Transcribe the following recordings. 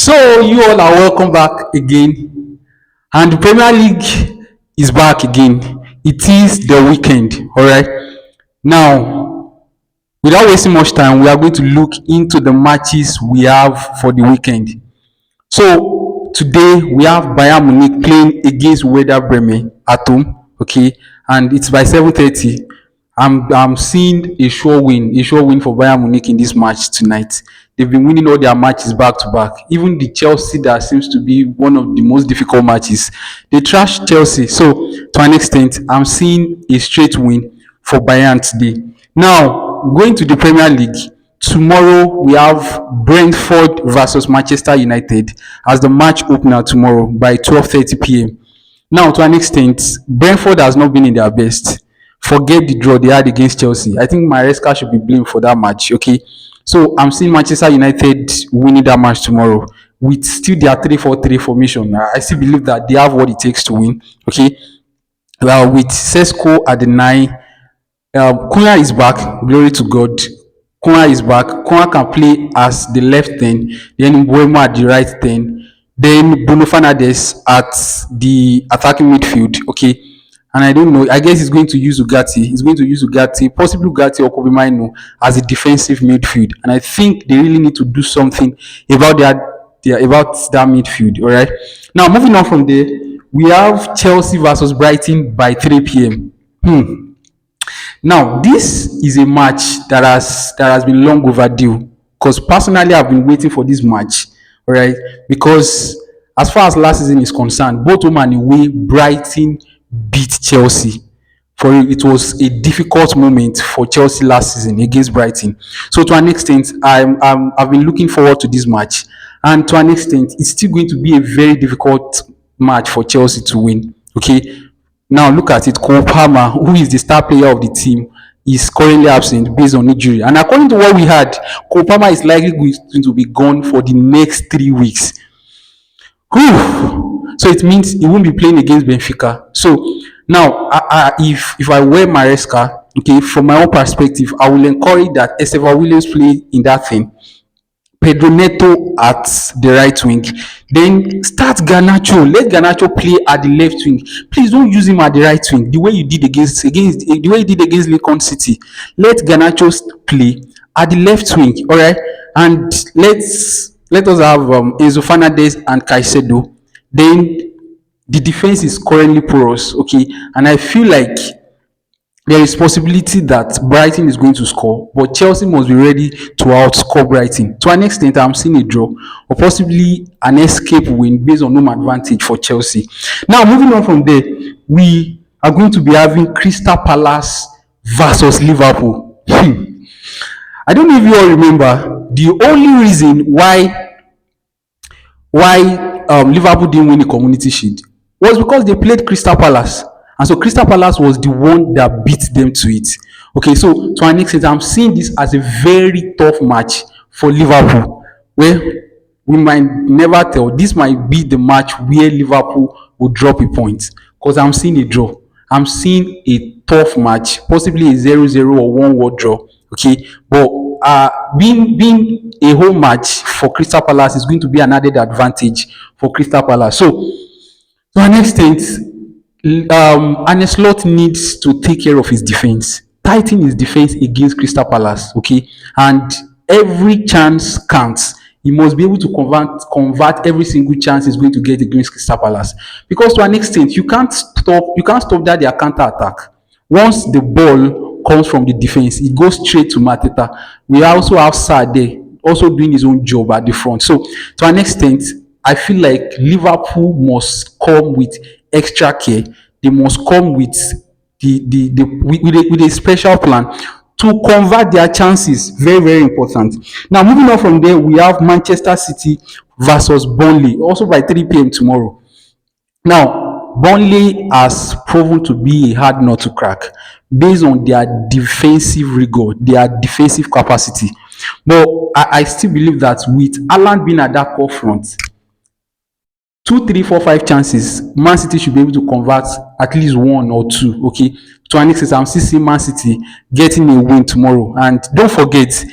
So you all are welcome back again, and the Premier League is back again. It is the weekend, all right. Now, without wasting much time, we are going to look into the matches we have for the weekend. So today we have Bayern Munich playing against Werder Bremen at home, okay, and it's by 7:30. I'm seeing a sure win for Bayern Munich in this match tonight. They've been winning all their matches back to back. Even the Chelsea that seems to be one of the most difficult matches, they trashed Chelsea. So to an extent, I'm seeing a straight win for Bayern today. Now going to the Premier League. Tomorrow we have Brentford versus Manchester United as the match opener tomorrow by 12:30 p.m. Now, to an extent, Brentford has not been in their best. Forget the draw they had against Chelsea. I think Maresca should be blamed for that match. Okay, so I'm seeing Manchester United winning that match tomorrow with still their 3-4-3 formation. I still believe that they have what it takes to win. Okay, well, with Sesko at the nine, Cunha is back. Glory to God. Cunha is back. Cunha can play as the left 10, then Mbeumo at the right 10, then Bruno Fernandes at the attacking midfield. Okay. And I don't know. I guess he's going to use Ugarte. He's going to use Ugarte, possibly Ugarte or Kobe Mino as a defensive midfield. And I think they really need to do something about that midfield. All right. Now moving on from there, we have Chelsea versus Brighton by 3 p.m. Now, this is a match that has been long overdue because personally I've been waiting for this match, all right? Because as far as last season is concerned, both home and away, Brighton beat Chelsea. For it was a difficult moment for Chelsea last season against Brighton. So to an extent, I've been looking forward to this match, and to an extent, it's still going to be a very difficult match for Chelsea to win. Okay, now look at it. Cole Palmer, who is the star player of the team, is currently absent based on injury. And according to what we had, Cole Palmer is likely going to be gone for the next 3 weeks. Whew. So it means he won't be playing against Benfica. So now, if I were Maresca, okay, from my own perspective, I will encourage that Estevao Williams play in that thing. Pedro Neto at the right wing. Then start Garnacho. Let Garnacho play at the left wing. Please don't use him at the right wing. The way you did against Lincoln City. Let Garnacho play at the left wing. All right, and let us have Enzo Fernandez and Caicedo. Then the defense is currently porous. Okay, and I feel like there is possibility that Brighton is going to score, but Chelsea must be ready to outscore Brighton. To an extent, I'm seeing a draw or possibly an escape win based on home advantage for Chelsea. Now, moving on from there, we are going to be having Crystal Palace versus Liverpool. I don't know if you all remember the only reason why Liverpool didn't win the Community Shield was because they played Crystal Palace. And so Crystal Palace was the one that beat them to it. Okay, so to an extent, I'm seeing this as a very tough match for Liverpool. Where we might never tell. This might be the match where Liverpool will drop a point. Because I'm seeing a draw. I'm seeing a tough match, possibly a 0-0 or 1-1 draw. Okay, but being a home match for Crystal Palace is going to be an added advantage for Crystal Palace. So to an extent, Arne Slot needs to take care of his defense, tighten his defense against Crystal Palace. Okay, and every chance counts. He must be able to convert every single chance he's going to get against Crystal Palace, because to an extent you can't stop that their counter attack. Once the ball comes from the defense, it goes straight to Mateta. We also have Sade also doing his own job at the front. So to an extent, I feel like Liverpool must come with extra care. They must come with with a special plan to convert their chances. Very, very important. Now, moving on from there, we have Manchester City versus Burnley, also by 3 p.m. tomorrow. Now, Burnley has proven to be a hard nut to crack based on their defensive rigor, their defensive capacity. But I still believe that with Alan being at that core front, 2, 3, 4, 5 chances, Man City should be able to convert at least 1 or 2. Okay, to an extent, I'm still seeing Man City getting a win tomorrow. And don't forget,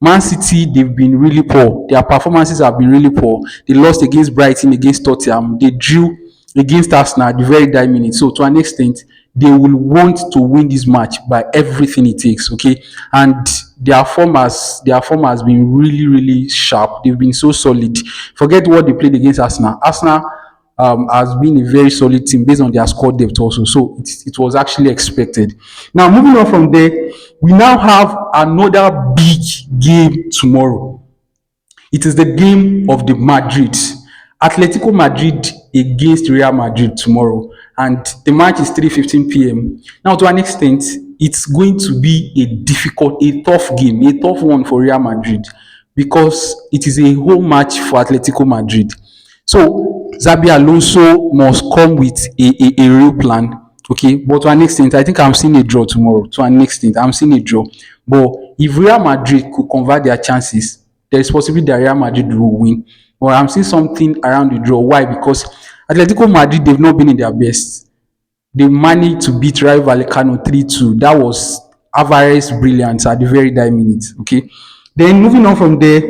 Man City, they've been really poor. Their performances have been really poor. They lost against Brighton, against Tottenham. They drew against Arsenal at the very dying minute. So to an extent, they will want to win this match by everything it takes. Okay, and their form has been really really sharp. They've been so solid. Forget what they played against Arsenal. Arsenal has been a very solid team based on their squad depth also. So it was actually expected. Now moving on from there, we now have another big game tomorrow. It is the game of the Madrid. Atletico Madrid against Real Madrid tomorrow. And the match is 3:15 p.m. Now, to an extent, it's going to be a tough game, a tough one for Real Madrid because it is a home match for Atletico Madrid. So, Xabi Alonso must come with a real plan. Okay, but to an extent, I think I'm seeing a draw tomorrow. To an extent, I'm seeing a draw. But if Real Madrid could convert their chances, there is possibility that Real Madrid will win. But I'm seeing something around the draw. Why? Because Atletico Madrid, they've not been in their best. They managed to beat Rayo Vallecano 3-2. That was Alvarez brilliance at the very dying minute. Okay. Then moving on from there,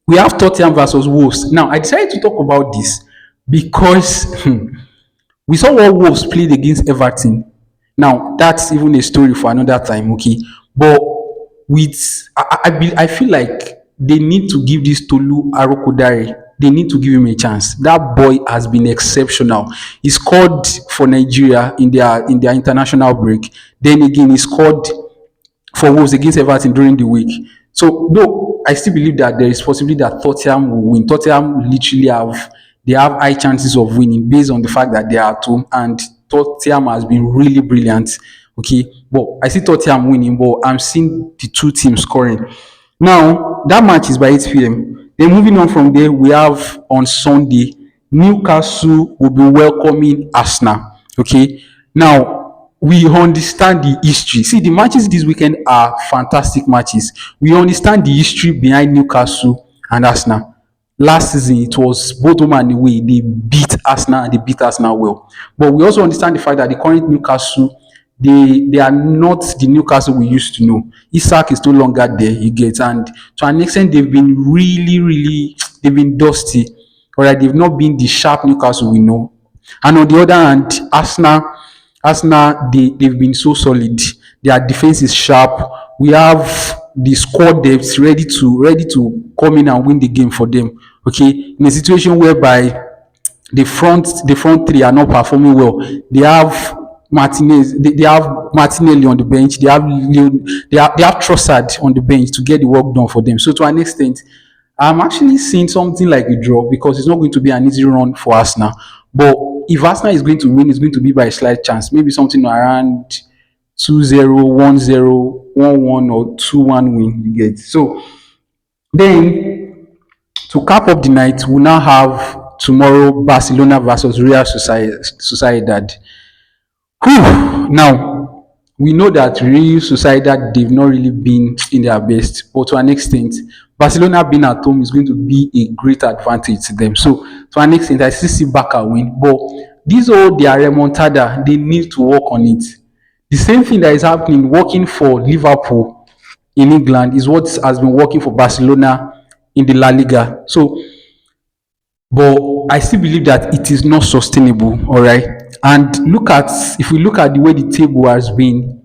we have Tottenham versus Wolves. Now, I decided to talk about this because we saw what Wolves played against Everton. Now, that's even a story for another time, okay? But I feel like they need to give this Tolu Arokodare. They need to give him a chance. That boy has been exceptional. He scored for Nigeria in their international break. Then again, he scored for Wolves against Everton during the week. So no, I still believe that there is possibility that Tottenham will win. Tottenham literally have high chances of winning based on the fact that they are at home and Tottenham has been really brilliant. Okay, but I see Tottenham winning, but I'm seeing the two teams scoring. Now that match is by 8 p.m. Then moving on from there, we have on Sunday Newcastle will be welcoming Arsenal. Okay, now we understand the history. See, the matches this weekend are fantastic matches. We understand the history behind Newcastle and Arsenal. Last season, it was both home and away. They beat Arsenal and they beat Arsenal well. But we also understand the fact that the current Newcastle, they are not the Newcastle we used to know. Isak is no longer there, you get, and to an extent, they've been really, really, they've been dusty. All right, they've not been the sharp Newcastle we know. And on the other hand, Arsenal, they've been so solid. Their defense is sharp. We have the squad depth ready to come in and win the game for them. Okay, in a situation whereby the front three are not performing well, they have they have Martinelli on the bench. They have Trossard on the bench to get the work done for them. So to an extent, I'm actually seeing something like a draw because it's not going to be an easy run for Arsenal. But if Arsenal is going to win, it's going to be by a slight chance. Maybe something around 2-0, 1-0, 1-1, or 2-1 win. You get. So then to cap up the night, we now have tomorrow Barcelona versus Real Sociedad. Whew. Now, we know that Real Sociedad, they've not really been in their best, but to an extent, Barcelona being at home is going to be a great advantage to them. So, to an extent, I still see Barca win, but these all their remontada, they need to work on it. The same thing that is happening, working for Liverpool in England, is what has been working for Barcelona in the La Liga. So, but I still believe that it is not sustainable. All right. And if we look at the way the table has been,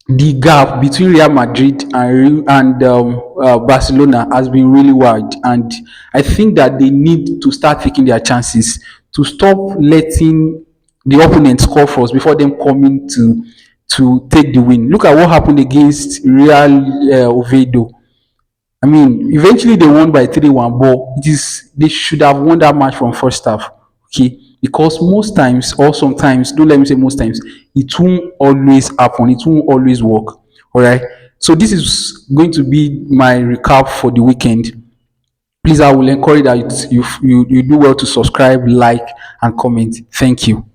the gap between Real Madrid and Barcelona has been really wide. And I think that they need to start taking their chances to stop letting the opponent score first before them coming to take the win. Look at what happened against Real Oviedo. I mean, eventually they won by 3-1, but they should have won that match from first half. Okay. Because most times, or sometimes, don't let me say most times, it won't always happen, it won't always work. All right. So this is going to be my recap for the weekend. Please, I will encourage that you do well to subscribe, like, and comment. Thank you.